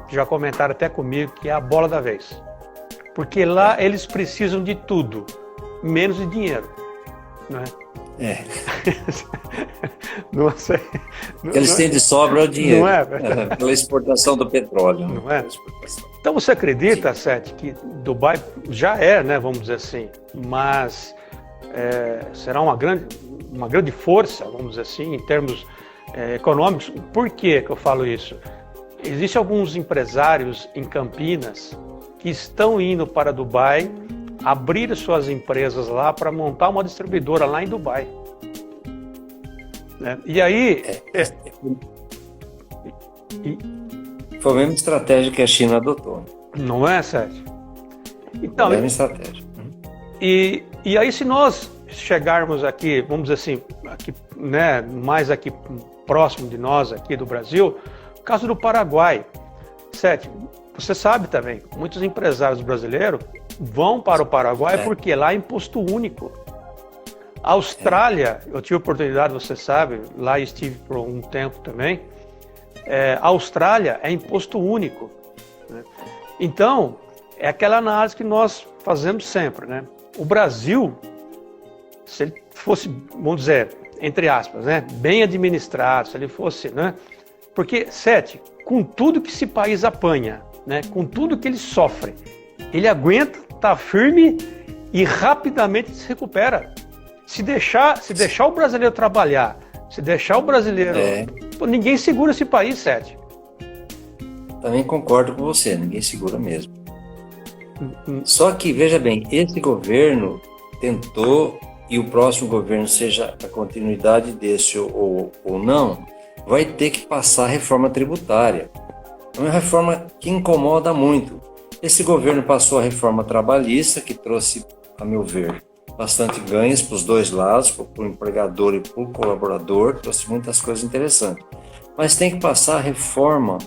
já comentaram até comigo que é a bola da vez. Porque lá eles precisam de tudo, menos de dinheiro. Né? Não sei. Eles têm de sobra o dinheiro. Não é? Pela exportação do petróleo. Não é? Então você acredita, Sete, que Dubai já é, né, vamos dizer assim, mas será uma grande força, vamos dizer assim, em termos econômicos. Por que eu falo isso? Existem alguns empresários em Campinas que estão indo para Dubai abrir suas empresas lá para montar uma distribuidora lá em Dubai. E aí... Foi a mesma estratégia que a China adotou. Não é, Sérgio? Então, foi a mesma estratégia. E aí se nós chegarmos aqui, vamos dizer assim, aqui, né, mais aqui próximo de nós, aqui do Brasil, o caso do Paraguai. Sérgio, você sabe também, muitos empresários brasileiros vão para o Paraguai porque lá é imposto único. A Austrália, eu tive a oportunidade, você sabe, lá estive por um tempo também, a Austrália é imposto único. Né? Então, é aquela análise que nós fazemos sempre. Né? O Brasil, se ele fosse, vamos dizer, entre aspas, né, bem administrado, se ele fosse... Né? Porque, Sete, com tudo que esse país apanha, né, com tudo que ele sofre, ele aguenta, está firme e rapidamente se recupera. Se deixar o brasileiro trabalhar, se deixar o brasileiro... Ninguém segura esse país, Sete. Também concordo com você, ninguém segura mesmo. Só que, veja bem, esse governo tentou, e o próximo governo, seja a continuidade desse ou não, vai ter que passar a reforma tributária. É uma reforma que incomoda muito. Esse governo passou a reforma trabalhista, que trouxe, a meu ver, bastante ganhos para os dois lados, para o empregador e para o colaborador, trouxe muitas coisas interessantes. Mas tem que passar a reforma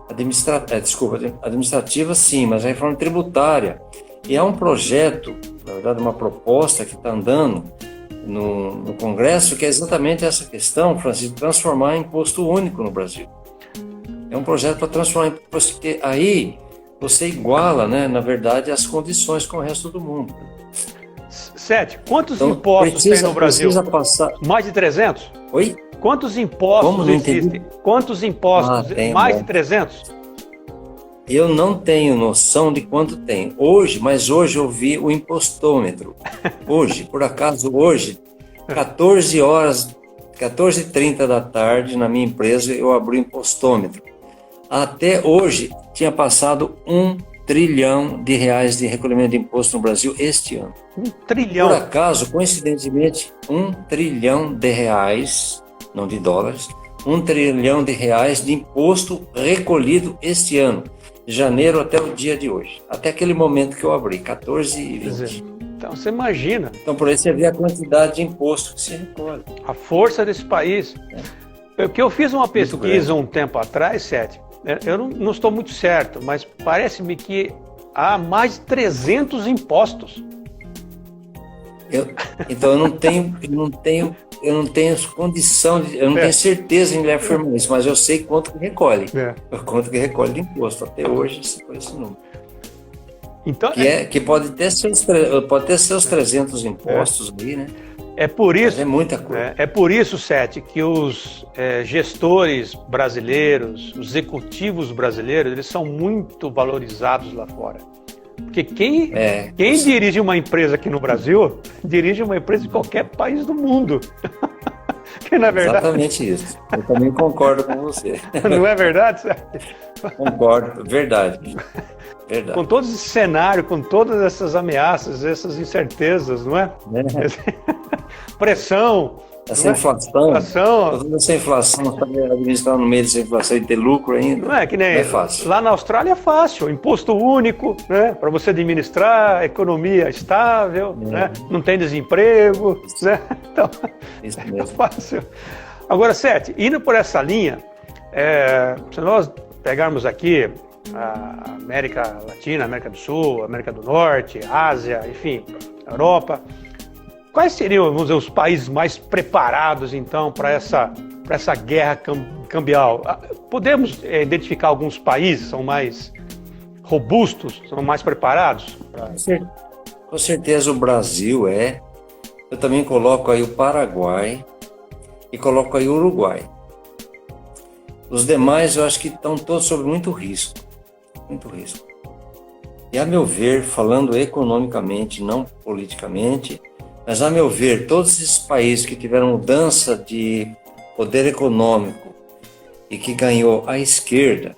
administrativa, sim, mas a reforma tributária. E há um projeto, na verdade uma proposta que está andando no Congresso, que é exatamente essa questão, Francisco, transformar em imposto único no Brasil. É um projeto para transformar em imposto, porque aí você iguala, né, na verdade, as condições com o resto do mundo. Sete, quantos impostos tem no Brasil? Precisa passar... Mais de 300? Oi? Quantos impostos existem? Quantos impostos? Mais de 300? Eu não tenho noção de quanto tem. Mas hoje eu vi o impostômetro. Hoje, por acaso, 14h30 da tarde, na minha empresa, eu abri o impostômetro. Até hoje, tinha passado R$1 trilhão de recolhimento de imposto no Brasil este ano. 1 trilhão? Por acaso, coincidentemente, R$1 trilhão, não de dólares, R$1 trilhão de imposto recolhido este ano, de janeiro até o dia de hoje, até aquele momento que eu abri, 14h20. Então você imagina. Então por aí você vê a quantidade de imposto que se recolhe. A força desse país. Porque eu fiz uma pesquisa um tempo atrás, Sete, eu não estou muito certo, mas parece-me que há mais de 300 impostos. Então eu não tenho condição, eu não tenho certeza em lhe afirmar isso, mas eu sei quanto que recolhe. Quanto que recolhe de imposto. Até hoje esse foi esse número. Então, que pode ter seus 300 impostos aí, né? É por isso, mas é muita coisa. É por isso, Sete, que os gestores brasileiros, os executivos brasileiros, eles são muito valorizados lá fora. Porque quem dirige uma empresa aqui no Brasil, dirige uma empresa de qualquer país do mundo. Que não é verdade? Exatamente isso. Eu também concordo com você. Não é verdade, Sérgio? Concordo, verdade. Verdade. Com todo esse cenário, com todas essas ameaças, essas incertezas, não é? Pressão. Essa inflação, toda essa inflação, administrar no meio dessa inflação e ter lucro ainda, não é que nem não é fácil. Lá na Austrália é fácil, imposto único, né, para você administrar, economia estável, né, não tem desemprego, né, então Isso é mesmo. fácil. Agora, Sete, indo por essa linha, se nós pegarmos aqui a América Latina, América do Sul, América do Norte, Ásia, enfim, Europa, quais seriam, vamos dizer, os países mais preparados, então, para essa guerra cambial? Podemos identificar alguns países que são mais robustos, são mais preparados? Com certeza o Brasil é. Eu também coloco aí o Paraguai e coloco aí o Uruguai. Os demais eu acho que estão todos sob muito risco. Muito risco. E a meu ver, falando economicamente, não politicamente, mas, a meu ver, todos esses países que tiveram mudança de poder econômico e que ganhou a esquerda,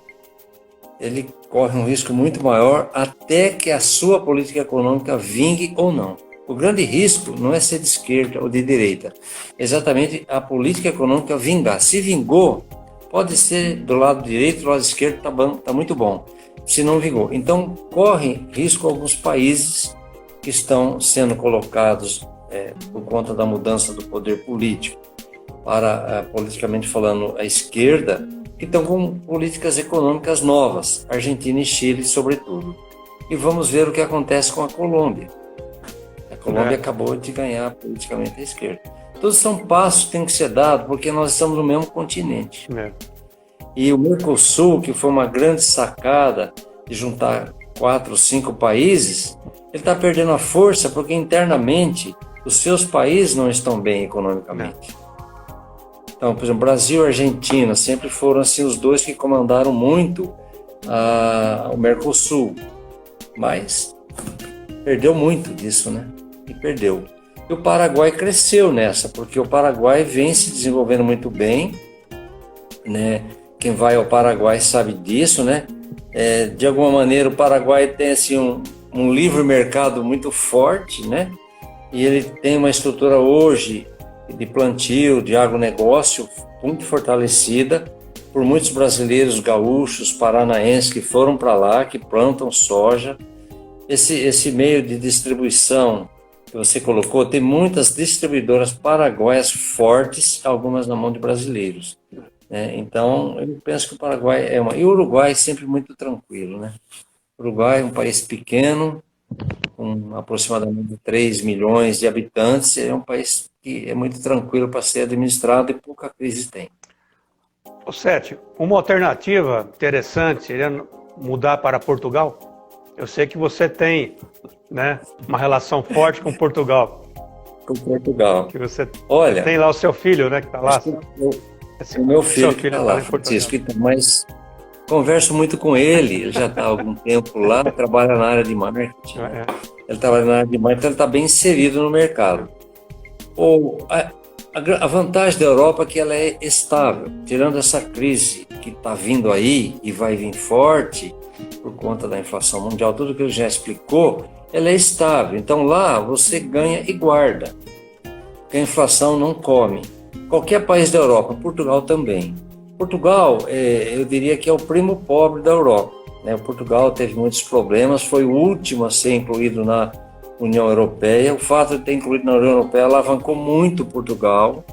ele corre um risco muito maior até que a sua política econômica vingue ou não. O grande risco não é ser de esquerda ou de direita, é exatamente a política econômica vingar. Se vingou, pode ser do lado direito, do lado esquerdo, tá muito bom. Se não vingou. Então, corre risco alguns países que estão sendo colocados por conta da mudança do poder político para, politicamente falando, a esquerda, que estão com políticas econômicas novas, Argentina e Chile, sobretudo. E vamos ver o que acontece com a Colômbia. A Colômbia acabou de ganhar politicamente a esquerda. Todos são passos que têm que ser dados, porque nós estamos no mesmo continente. E o Mercosul, que foi uma grande sacada de juntar 4 ou 5 países, ele está perdendo a força porque internamente os seus países não estão bem economicamente. Então, por exemplo, Brasil e Argentina sempre foram assim, os dois que comandaram muito o Mercosul, mas perdeu muito disso, né? E perdeu. E o Paraguai cresceu nessa, porque o Paraguai vem se desenvolvendo muito bem, né? Quem vai ao Paraguai sabe disso, né? De alguma maneira o Paraguai tem assim, um livre mercado muito forte, né? E ele tem uma estrutura hoje de plantio, de agronegócio muito fortalecida por muitos brasileiros, gaúchos, paranaenses que foram para lá, que plantam soja. Esse meio de distribuição que você colocou, tem muitas distribuidoras paraguaias fortes, algumas na mão de brasileiros. Então, eu penso que o Paraguai e o Uruguai sempre muito tranquilo, né? O Uruguai é um país pequeno, com aproximadamente 3 milhões de habitantes, é um país que é muito tranquilo para ser administrado e pouca crise tem. Sete, uma alternativa interessante seria mudar para Portugal? Eu sei que você tem, né, uma relação forte com Portugal. Com Portugal. Que você Olha, tem lá o seu filho, né, que está lá. O meu filho que está lá, Francisco, então, converso muito com ele já está há algum tempo lá, trabalha na área de marketing. Ele trabalha na área de marketing, ele está bem inserido no mercado. A vantagem da Europa é que ela é estável, tirando essa crise que está vindo aí e vai vir forte por conta da inflação mundial, tudo que ele já explicou, ela é estável. Então lá você ganha e guarda, porque a inflação não come. Qualquer país da Europa, Portugal também. Portugal, eu diria que é o primo pobre da Europa, né? Portugal teve muitos problemas, foi o último a ser incluído na União Europeia. O fato de ter incluído na União Europeia alavancou muito Portugal,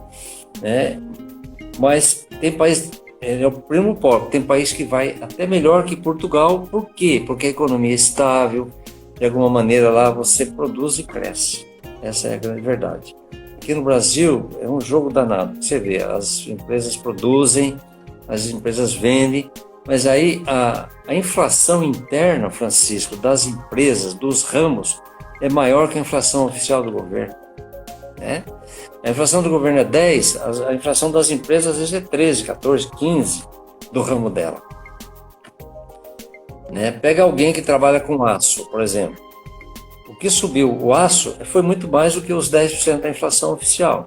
né? Mas tem país, é o primo pobre, tem país que vai até melhor que Portugal. Por quê? Porque a economia é estável, de alguma maneira lá você produz e cresce. Essa é a grande verdade. Aqui no Brasil é um jogo danado. Você vê, as empresas produzem, as empresas vendem, mas aí a inflação interna, Francisco, das empresas, dos ramos, é maior que a inflação oficial do governo, né? A inflação do governo é 10, a inflação das empresas às vezes é 13, 14, 15 do ramo dela. né? Pega alguém que trabalha com aço, por exemplo. O que subiu o aço foi muito mais do que os 10% da inflação oficial.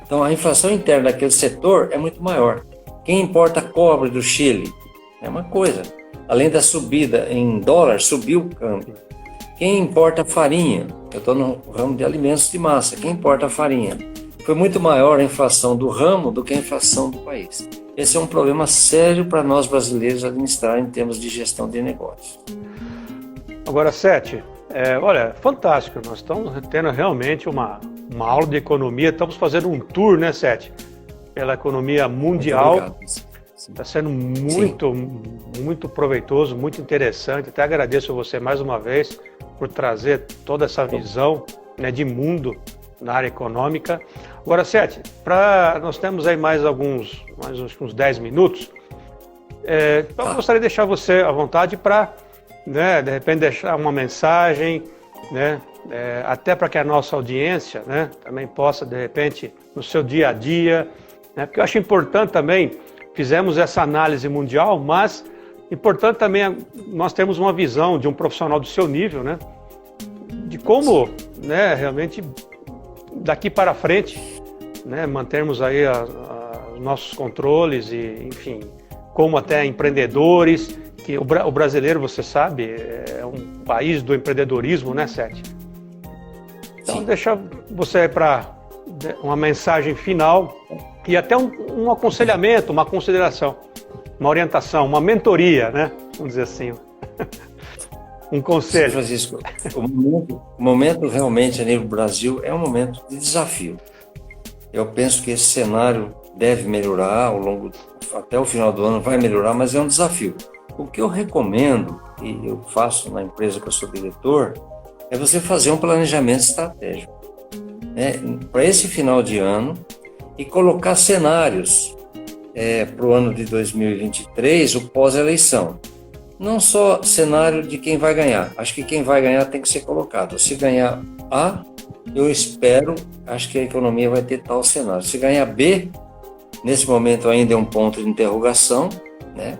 Então, a inflação interna daquele setor é muito maior. Quem importa cobre do Chile é uma coisa. Além da subida em dólar, subiu o câmbio. Quem importa farinha, eu estou no ramo de alimentos de massa, quem importa farinha, foi muito maior a inflação do ramo do que a inflação do país. Esse é um problema sério para nós brasileiros administrar em termos de gestão de negócios. Agora, Sete, olha, fantástico, nós estamos tendo realmente uma aula de economia, estamos fazendo um tour, né, Sete, pela economia mundial. Está sendo muito proveitoso, muito interessante. Até agradeço a você mais uma vez por trazer toda essa visão, né, de mundo na área econômica. Agora, Sete, nós temos aí mais uns 10 minutos. Eu gostaria de deixar você à vontade para, né, de repente, deixar uma mensagem, né, até para que a nossa audiência, né, também possa, de repente, no seu dia a dia, né, porque eu acho importante também. Fizemos essa análise mundial, mas importante também nós temos uma visão de um profissional do seu nível, né? De como, né, realmente daqui para frente, né, mantermos aí os nossos controles e, enfim, como até empreendedores, que o brasileiro, você sabe, é um país do empreendedorismo, né, Sete? Então, deixa você para uma mensagem final e até um aconselhamento, uma consideração, uma orientação, uma mentoria, né? Vamos dizer assim. Um conselho. Francisco, o momento realmente a nível do Brasil é um momento de desafio. Eu penso que esse cenário deve melhorar até o final do ano vai melhorar, mas é um desafio. O que eu recomendo, e eu faço na empresa que eu sou diretor, é você fazer um planejamento estratégico, né, para esse final de ano e colocar cenários para o ano de 2023, o pós-eleição. Não só cenário de quem vai ganhar. Acho que quem vai ganhar tem que ser colocado. Se ganhar A, eu espero, acho que a economia vai ter tal cenário. Se ganhar B, nesse momento ainda é um ponto de interrogação, né?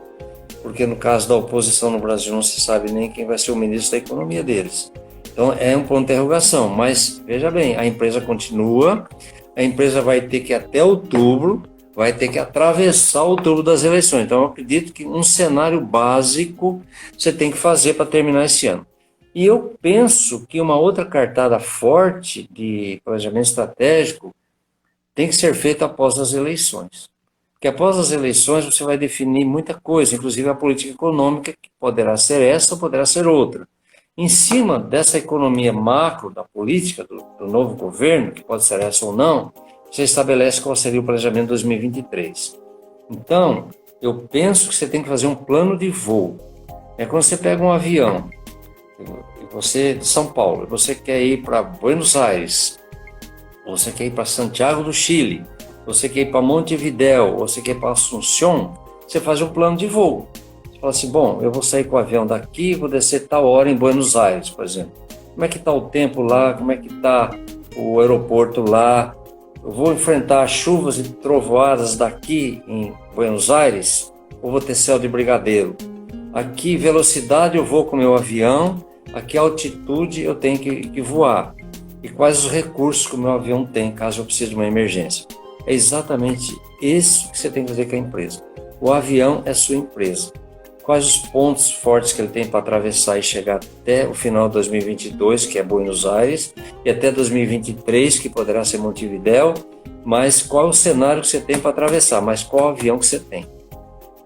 Porque no caso da oposição no Brasil não se sabe nem quem vai ser o ministro da economia deles. Então é um ponto de interrogação, mas veja bem, a empresa continua, a empresa vai ter que até outubro, vai ter que atravessar outubro das eleições. Então eu acredito que um cenário básico você tem que fazer para terminar esse ano. E eu penso que uma outra cartada forte de planejamento estratégico tem que ser feita após as eleições. Porque após as eleições você vai definir muita coisa, inclusive a política econômica, que poderá ser essa ou poderá ser outra. Em cima dessa economia macro da política do novo governo, que pode ser essa ou não, você estabelece qual seria o planejamento 2023. Então, eu penso que você tem que fazer um plano de voo. É quando você pega um avião, você de São Paulo, você quer ir para Buenos Aires, você quer ir para Santiago do Chile, você quer ir para Montevidéu, você quer ir para Assunção, você faz um plano de voo. Você fala assim, bom, eu vou sair com o avião daqui, vou descer tal hora em Buenos Aires, por exemplo. Como é que está o tempo lá? Como é que está o aeroporto lá? Eu vou enfrentar chuvas e trovoadas daqui em Buenos Aires ou vou ter céu de brigadeiro? Aqui, velocidade, eu vou com o meu avião, aqui, altitude, eu tenho que voar. E quais os recursos que o meu avião tem, caso eu precise de uma emergência? É exatamente isso que você tem que fazer com a empresa. O avião é sua empresa. Quais os pontos fortes que ele tem para atravessar e chegar até o final de 2022, que é Buenos Aires, e até 2023, que poderá ser Montevidéu, mas qual o cenário que você tem para atravessar, mas qual avião que você tem.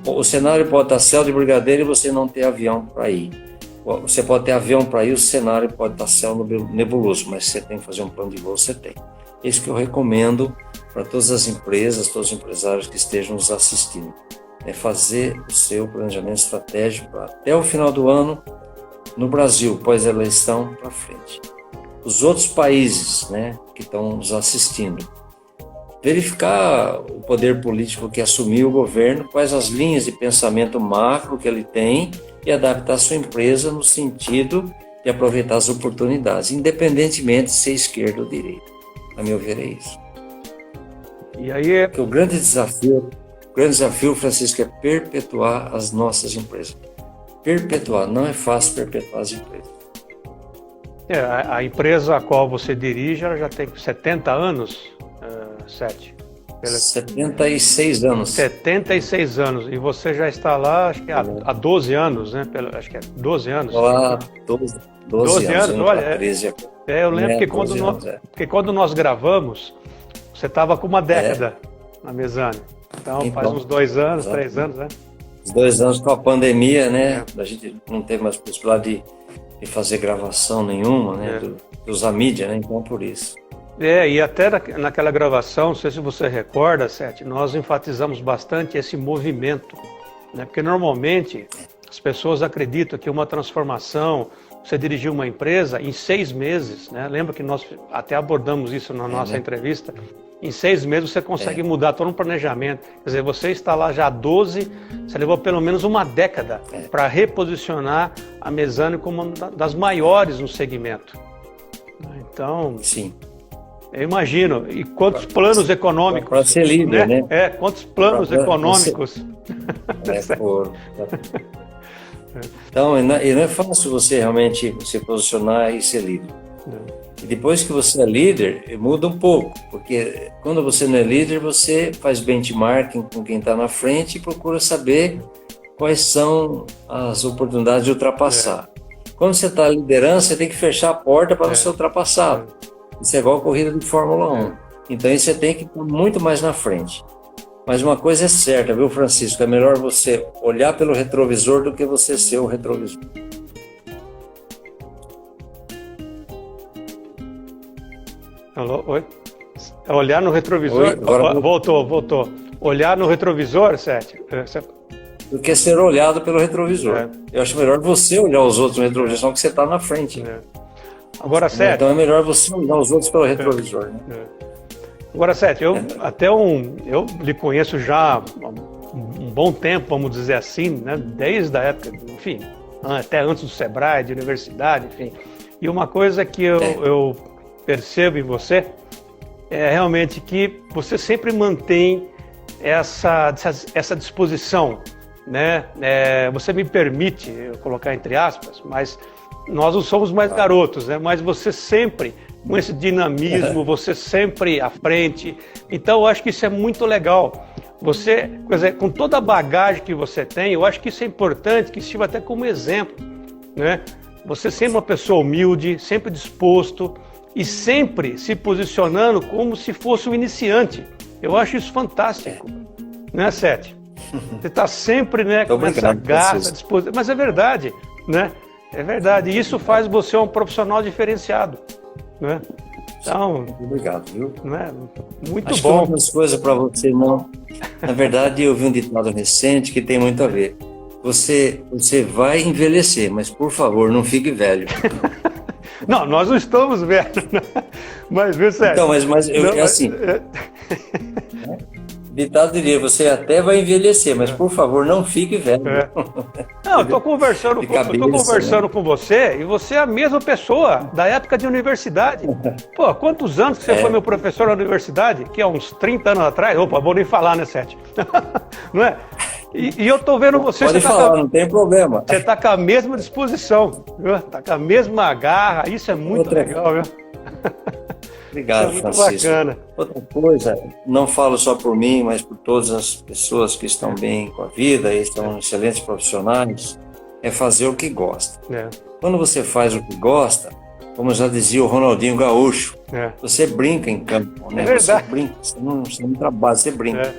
O cenário pode estar céu de brigadeiro e você não ter avião para ir. Você pode ter avião para ir, o cenário pode estar céu nebuloso, mas você tem que fazer um plano de voo, você tem. Isso que eu recomendo para todas as empresas, todos os empresários que estejam nos assistindo. É fazer o seu planejamento estratégico até o final do ano, no Brasil, pós-eleição, para frente. Os outros países, né, que estão nos assistindo, verificar o poder político que assumiu o governo, quais as linhas de pensamento macro que ele tem e adaptar a sua empresa no sentido de aproveitar as oportunidades, independentemente de ser esquerda ou direita. A meu ver, é isso. E aí Porque o grande desafio, Francisco, é perpetuar as nossas empresas. perpetuar. Não é fácil perpetuar as empresas. A empresa a qual você dirige, ela já tem 70 anos, Sete? 76 anos. 76 anos. E você já está lá, acho que há 12 anos, né? Acho que é 12 anos. Lá, 12 anos. Olha, 13. Eu lembro que quando nós gravamos, você estava com uma década na Mesane. Então, faz uns 2 anos, 3 anos, né? Os 2 anos com a pandemia, né? A gente não teve mais possibilidade de fazer gravação nenhuma, né? De usar mídia, né? Então, por isso. E até naquela gravação, não sei se você recorda, Sete, nós enfatizamos bastante esse movimento, né? Porque normalmente as pessoas acreditam que uma transformação, você dirigir uma empresa em 6 meses, né? Lembra que nós até abordamos isso na nossa entrevista? Em 6 meses você consegue mudar todo um planejamento. Quer dizer, você está lá já há 12, você levou pelo menos uma década para reposicionar a Mesane como uma das maiores no segmento. Então, sim. Eu imagino. E quantos planos econômicos? Para ser líder, né? Quantos planos econômicos? Então, e não é fácil você realmente se posicionar e ser líder. E depois que você é líder, muda um pouco, porque quando você não é líder, você faz benchmarking com quem está na frente e procura saber quais são as oportunidades de ultrapassar. Quando você está liderando, você tem que fechar a porta para você ultrapassar. Isso é igual a corrida de Fórmula 1. Então, aí você tem que estar muito mais na frente. Mas uma coisa é certa, viu, Francisco? É melhor você olhar pelo retrovisor do que você ser o retrovisor. Alô? Oi? Olhar no retrovisor? Oi, agora voltou. Olhar no retrovisor, Sete? Do que ser olhado pelo retrovisor. Eu acho melhor você olhar os outros no retrovisor, só que você está na frente. Agora, Sete... Então é melhor você olhar os outros pelo retrovisor. Né? Agora, Sete, eu lhe conheço já há um bom tempo, vamos dizer assim, né? Desde a época, enfim, até antes do Sebrae, de universidade, enfim. E uma coisa que eu percebo em você é realmente que você sempre mantém essa disposição, né? Você me permite eu colocar entre aspas, mas nós não somos mais garotos, né? Mas você sempre com esse dinamismo, você sempre à frente. Então eu acho que isso é muito legal. Você, quer dizer, com toda a bagagem que você tem, eu acho que isso é importante, que sirva até como exemplo, né? Você sempre uma pessoa humilde, sempre disposto e sempre se posicionando como se fosse um iniciante. Eu acho isso fantástico, né, Sete? Você está sempre, né, com essa garra, disposição. Mas é verdade, né? É verdade. E isso faz você um profissional diferenciado, né? Então, obrigado, viu? Né? Muito Acho bom. Que uma das coisas para você não. Na verdade, eu vi um ditado recente que tem muito a ver. Você vai envelhecer, mas por favor, não fique velho. Não, nós não estamos velhos, né? Mas, viu, Sérgio? Então, mas é assim. Ditado diria, você até vai envelhecer, mas por favor, não fique velho. Não, eu estou conversando com você e você é a mesma pessoa da época de universidade. Pô, quantos anos que você foi meu professor na universidade? Que há uns 30 anos atrás? Opa, vou nem falar, né, Sete? Não é? E eu tô vendo você... Pode falar, não tem problema. Você tá com a mesma disposição, viu? Tá com a mesma garra, isso é muito legal, viu? Obrigado, isso é Francisco. Muito bacana. Outra coisa, não falo só por mim, mas por todas as pessoas que estão bem com a vida e estão excelentes profissionais, é fazer o que gosta. Quando você faz o que gosta, como já dizia o Ronaldinho Gaúcho, você brinca em campo, né? Você brinca, você não trabalha, você brinca.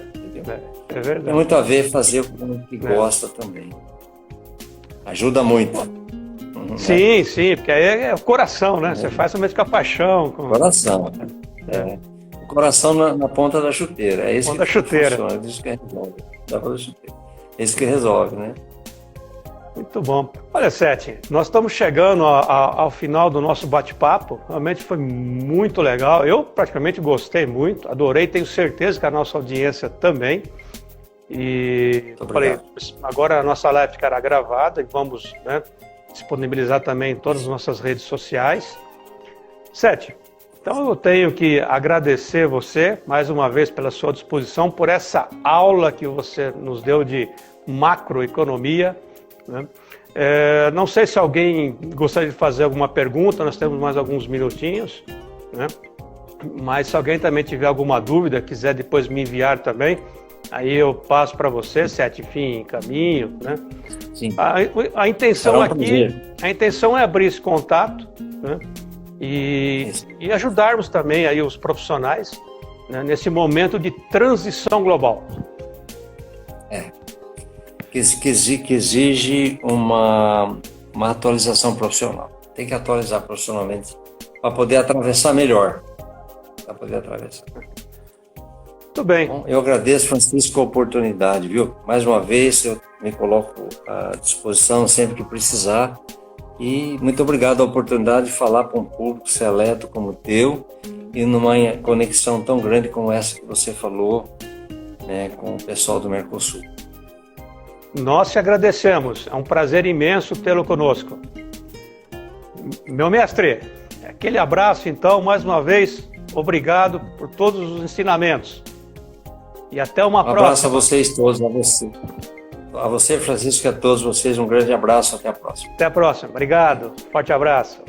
É verdade. Tem muito a ver fazer o que gosta também. Ajuda muito. Sim, sim, porque aí é o coração, né? Você faz somente com a paixão. Coração. O coração na ponta da chuteira. É isso ponta que chuteira. Funciona, é isso que resolve. Da ponta da chuteira. É isso que resolve, né? Muito bom. Olha, Sete, nós estamos chegando ao final do nosso bate-papo. Realmente foi muito legal. Eu praticamente gostei muito, adorei, tenho certeza que a nossa audiência também. E falei, agora a nossa live ficará gravada e vamos, né, disponibilizar também em todas as nossas redes sociais. Sete, então eu tenho que agradecer você mais uma vez pela sua disposição, por essa aula que você nos deu de macroeconomia, né? Não sei se alguém gostaria de fazer alguma pergunta, nós temos mais alguns minutinhos, né? Mas se alguém também tiver alguma dúvida, quiser depois me enviar também, aí eu passo para você, Sete, enfim, caminho, né? Sim. A intenção aqui, a intenção é abrir esse contato, né? E ajudarmos também aí os profissionais, né, nesse momento de transição global. Que exige uma atualização profissional. Tem que atualizar profissionalmente para poder atravessar melhor. Para poder atravessar. Muito bem. Bom, eu agradeço, Francisco, a oportunidade, viu? Mais uma vez, eu me coloco à disposição sempre que precisar. E muito obrigado a oportunidade de falar para um público seleto como o teu e numa conexão tão grande como essa que você falou, né, com o pessoal do Mercosul. Nós te agradecemos. É um prazer imenso tê-lo conosco. Meu mestre, aquele abraço, então, mais uma vez, obrigado por todos os ensinamentos. E até uma próxima. Um abraço a vocês todos, a você, Francisco, e a todos vocês, um grande abraço, até a próxima. Até a próxima, obrigado, forte abraço.